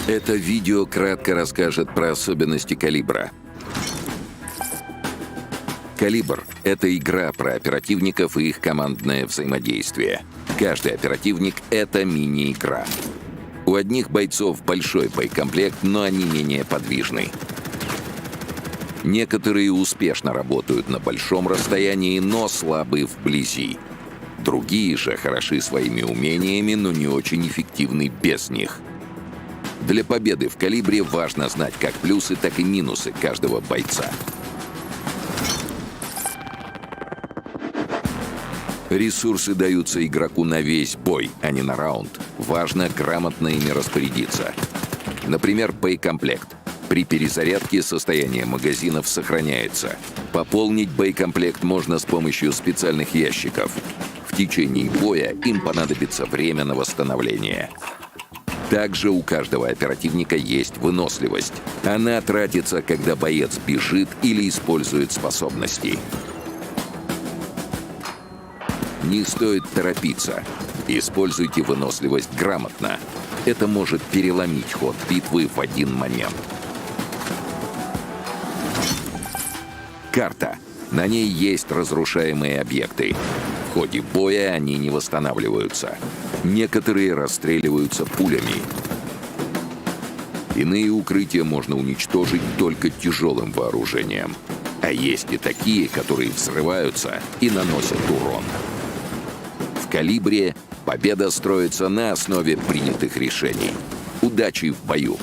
Это видео кратко расскажет про особенности «Калибра». «Калибр» — это игра про оперативников и их командное взаимодействие. Каждый оперативник — это мини-игра. У одних бойцов большой боекомплект, но они менее подвижны. Некоторые успешно работают на большом расстоянии, но слабы вблизи. Другие же хороши своими умениями, но не очень эффективны без них. Для победы в «Калибре» важно знать как плюсы, так и минусы каждого бойца. Ресурсы даются игроку на весь бой, а не на раунд. Важно грамотно ими распорядиться. Например, боекомплект. При перезарядке состояние магазинов сохраняется. Пополнить боекомплект можно с помощью специальных ящиков. В течение боя им понадобится время на восстановление. Также у каждого оперативника есть выносливость. Она тратится, когда боец бежит или использует способности. Не стоит торопиться. Используйте выносливость грамотно. Это может переломить ход битвы в один момент. Карта. На ней есть разрушаемые объекты. В ходе боя они не восстанавливаются. Некоторые расстреливаются пулями. Иные укрытия можно уничтожить только тяжелым вооружением. А есть и такие, которые взрываются и наносят урон. В «Калибре» победа строится на основе принятых решений. Удачи в бою!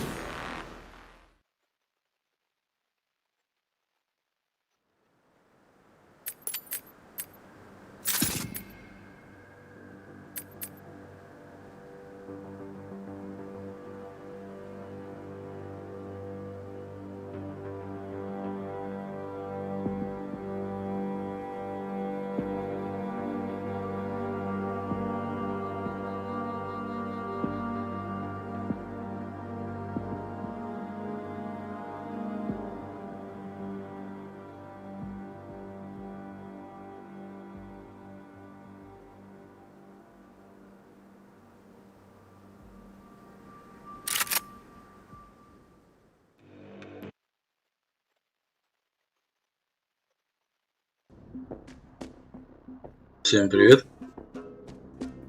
Всем привет.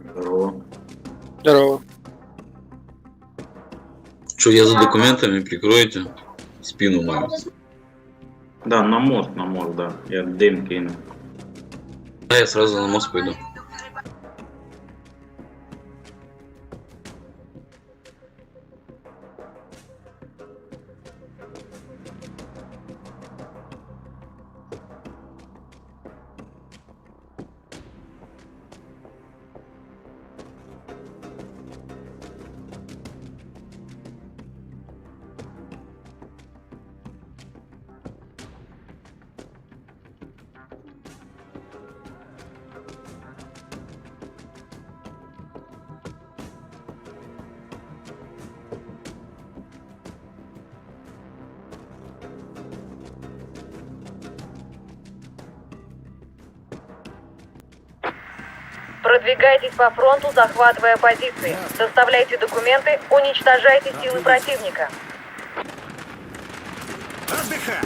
Здорово. Здорово. Что, я за документами, прикроете спину мою? Да, на мост, да. Я дым кину. Да, я сразу на мост пойду. Продвигайтесь по фронту, захватывая позиции. Доставляйте документы, уничтожайте силы противника. Отдыхай!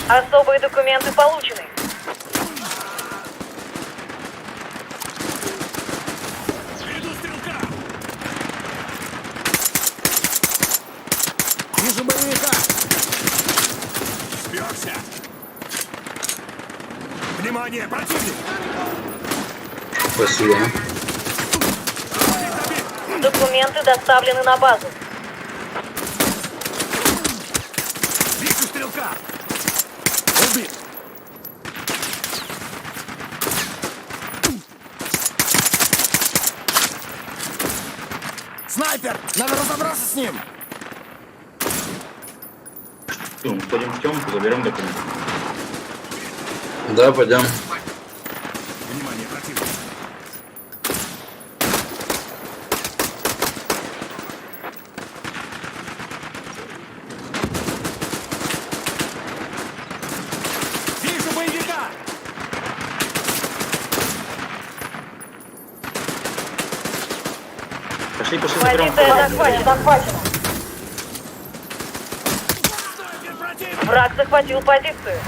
Особые документы получены. Веду стрелка! Вижу боевика! Сперся! Внимание, противник! Спасибо. Документы доставлены на базу. Вижу стрелка! Убит! Снайпер! Надо разобраться с ним! Что, мы пойдем в темку, заберем документы. Да, пойдем. Внимание, противник! Вижу боевика! Пошли, пошли, заберем. Позиция захвачена. Враг захватил позицию.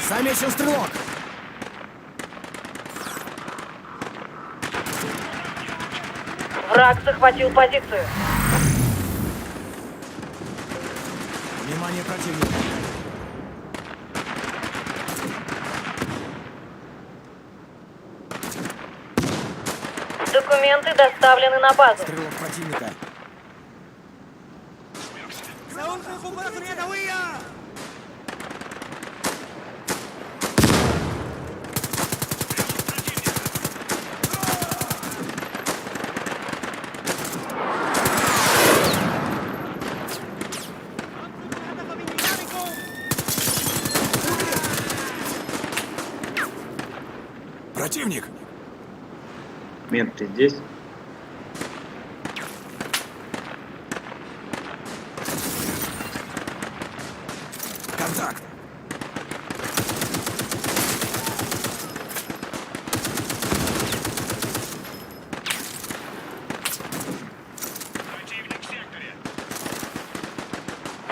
Замечен стрелок. Враг захватил позицию. Внимание, противник. Документы доставлены на базу. Стрелок противника. Противник. Мент, ты здесь? Контакт.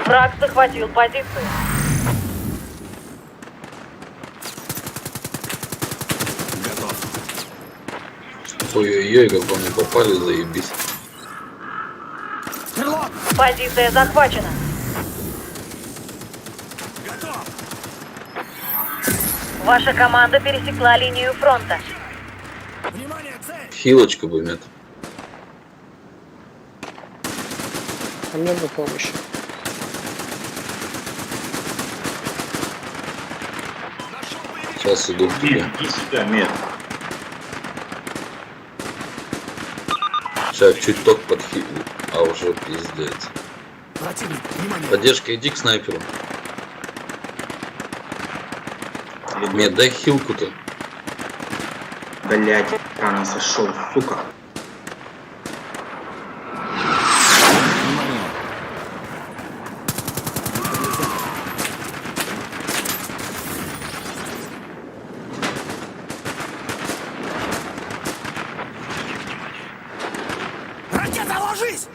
Враг захватил позицию. Готов. Ой-ой-ой, как по мне попали, заебись. Стрелок. Позиция захвачена. Готов. Ваша команда пересекла линию фронта. Внимание, цель. Хилочка бы мет. А мне бы помощи. Сейчас иду к тебе. Мент, иди сюда, мент. Сейчас чуть ток подхилил, а уже пиздец. Противник. Внимание. Поддержка, иди к снайперу. Мет, дай хилку-то. Блять, рано сошел, сука. Внимание. Ракета, ложись!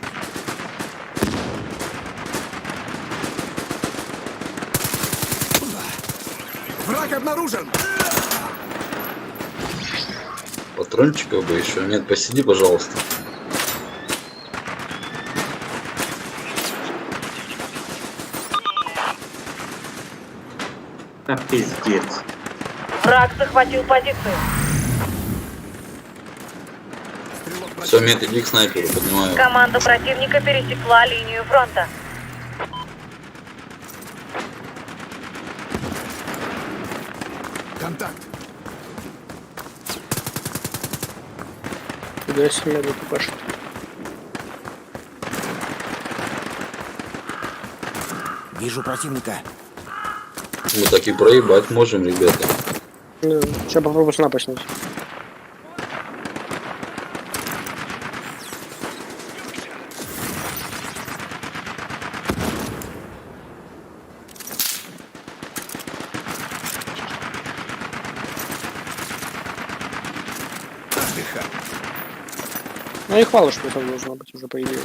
Враг обнаружен! Патрончиков бы еще. Нет, посиди, пожалуйста. Да пиздец. Враг захватил позицию. Стрелок Все, Мет, иди к снайперу, поднимаю. Команда противника пересекла линию фронта. Контакт. Куда себе медленно пашет. Вижу противника. Мы так и проебать можем, ребята. Ну, сейчас попробую снапа снять. Отдыхай. Ну и хвала, что это должно быть уже, по идее.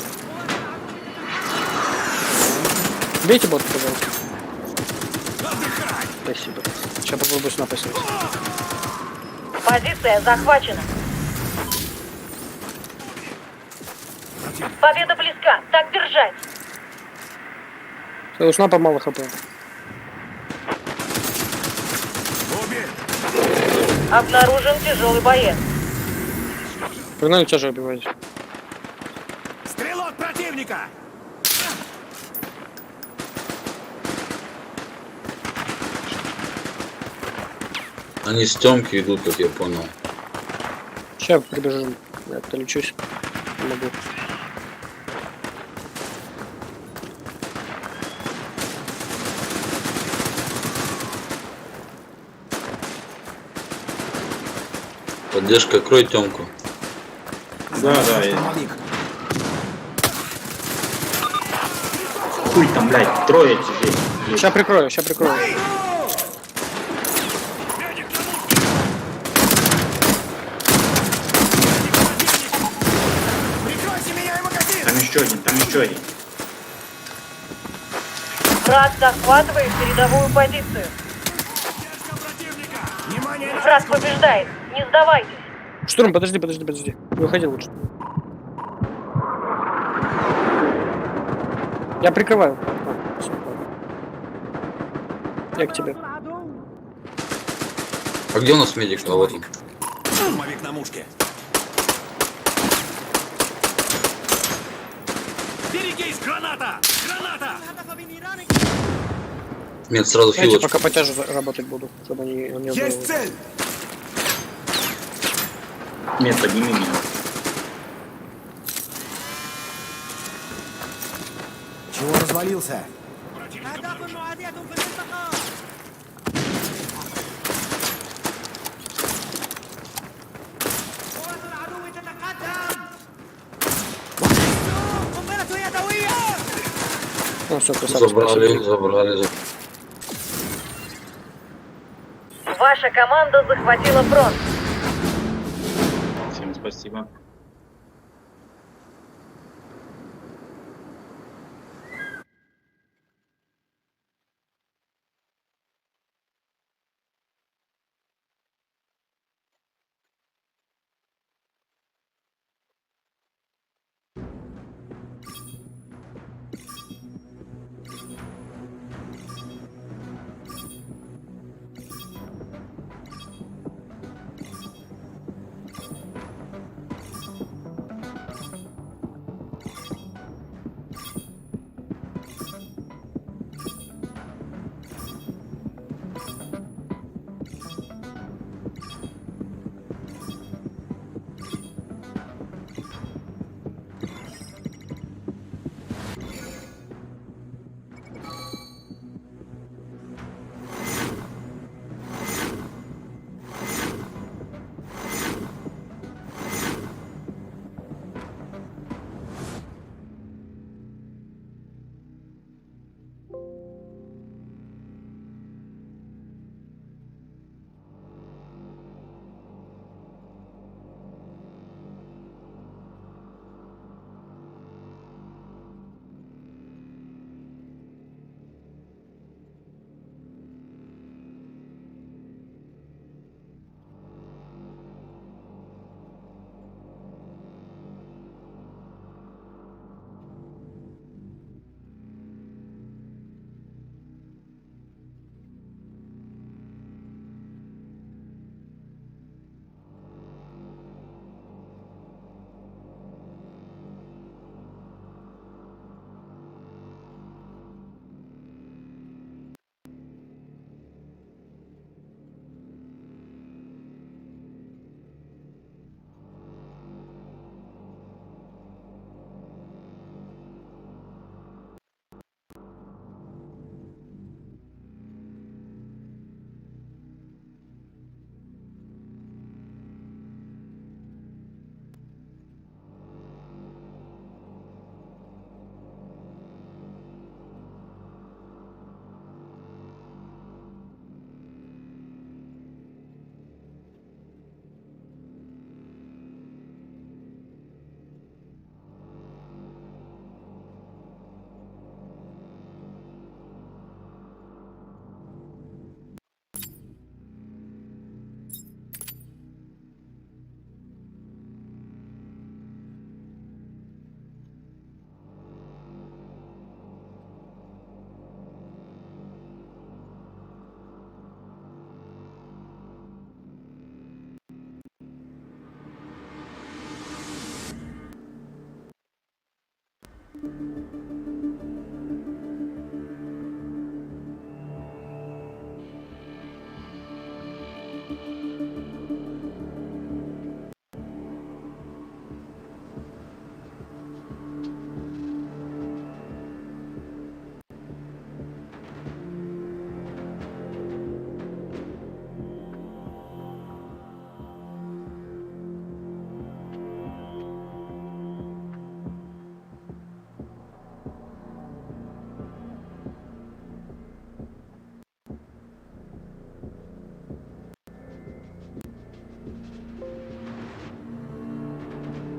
Бейте бота, пожалуйста. Отдыхай. Спасибо. Сейчас попробую снапа снять. Позиция захвачена. Противник. Победа близка. Так держать. У снапа мало хп. Убей. Обнаружен тяжелый боец. Погнали тяжело убивать. Стрелок противника. Они с Тёмки идут, как я понял. Сейчас прибежим. Я долечусь. Не могу. Поддержка, крой Тёмку. Да, да, я... Штурмовик. Хуй там, блядь, трое здесь. есть. Сейчас прикрою, сейчас прикрою. Прикройте меня и магазин! Там еще один, там еще один. Враг захватывает передовую позицию. Поддержка противника! Внимание! на Враг связку! побеждает. Не сдавайтесь. Штурм, подожди. Выходи лучше. Я прикрываю. А, всё, ладно. Я к тебе. А где у нас медик? А вот он. Штурмовик на мушке. Берегись, граната! Граната! Мед сразу Я филочку. пока по тяжу работать буду, чтобы они не Есть цель! Нет, подними меня. Чего развалился? Ну все, красавчик. Забрали. Ваша команда захватила фронт. Всем спасибо.